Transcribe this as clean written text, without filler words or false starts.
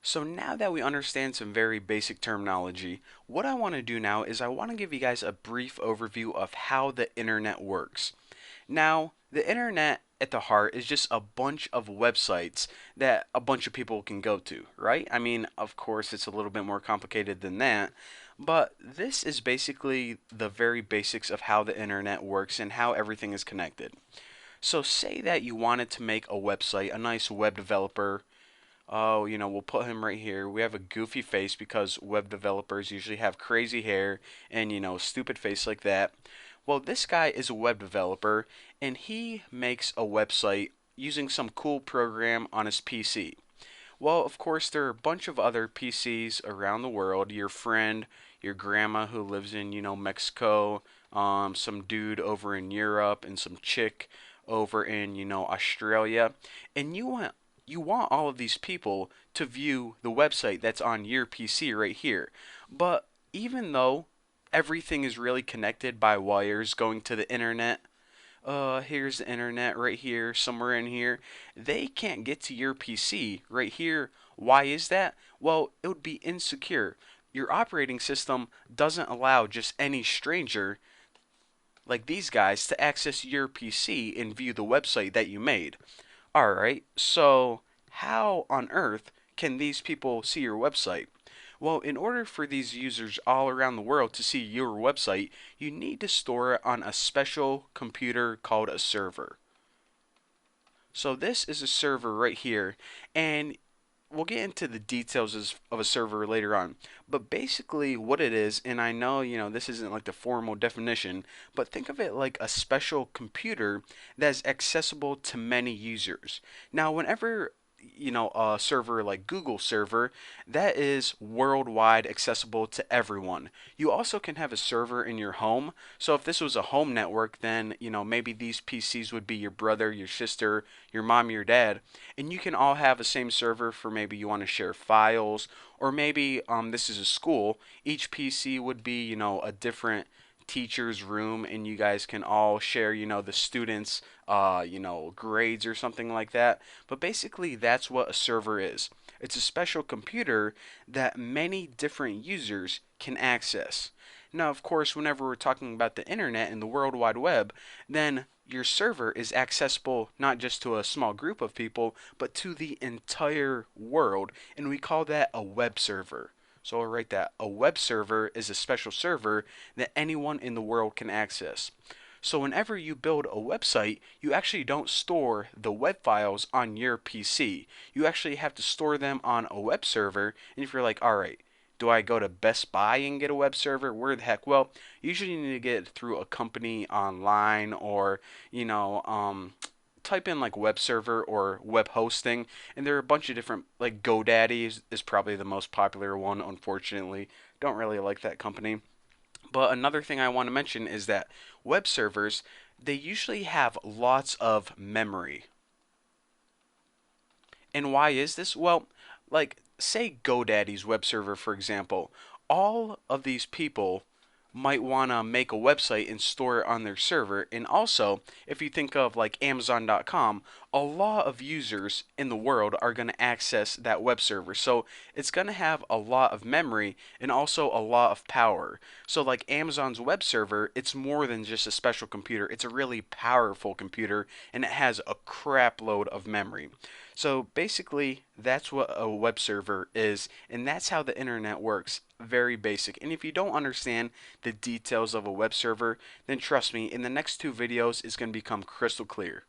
So now that we understand some very basic terminology, what I want to do now is I want to give you guys a brief overview of how the internet works. Now, the internet at the heart is just a bunch of websites that a bunch of people can go to, right? I mean, of course, it's a little bit more complicated than that, but this is basically the very basics of how the internet works and how everything is connected. So, say that you wanted to make a website, a nice web developer. Oh, we'll put him right here. We have a goofy face because web developers usually have crazy hair and, stupid face like that. Well, this guy is a web developer and he makes a website using some cool program on his PC. Well, of course, there are a bunch of other PCs around the world. Your friend, your grandma who lives in, Mexico, some dude over in Europe, and some chick over in, Australia. And you want all of these people to view the website that's on your PC right here. But even though everything is really connected by wires going to the internet, here's the internet right here, somewhere in here. They can't get to your PC right here. Why is that? Well, it would be insecure. Your operating system doesn't allow just any stranger like these guys to access your PC and view the website that you made. Alright, so how on earth can these people see your website? Well, in order for these users all around the world to see your website, you need to store it on a special computer called a server. So this is a server right here, and we'll get into the details of a server later on. But basically what it is, and I know, this isn't like the formal definition, but think of it like a special computer that's accessible to many users. Now, whenever a server like Google server that is worldwide accessible to everyone. You also can have a server in your home. So if this was a home network, then maybe these PCs would be your brother, your sister, your mom, your dad, and you can all have the same server for maybe you want to share files, or maybe this is a school. Each PC would be a different teacher's room, and you guys can all share the students grades or something like that. But basically that's what a server is. It's a special computer that many different users can access. Now, of course, whenever we're talking about the internet and the World Wide Web, then your server is accessible not just to a small group of people, but to the entire world, and we call that a web server. So I'll write that. A web server is a special server that anyone in the world can access. So whenever you build a website, you actually don't store the web files on your PC. You actually have to store them on a web server. And if you're like, all right, do I go to Best Buy and get a web server? Where the heck? Well, usually you need to get it through a company online, or, type in like web server or web hosting, and there are a bunch of different, like GoDaddy is probably the most popular one, unfortunately. Don't really like that company. But another thing I want to mention is that web servers, they usually have lots of memory. And why is this? Well, like say GoDaddy's web server, for example, all of these people might want to make a website and store it on their server. And also, if you think of like Amazon.com, a lot of users in the world are going to access that web server. So it's going to have a lot of memory and also a lot of power. So, like Amazon's web server, it's more than just a special computer, it's a really powerful computer and it has a crap load of memory. So basically, that's what a web server is, and that's how the internet works. Very basic. And if you don't understand the details of a web server, then trust me, in the next two videos, it's going to become crystal clear.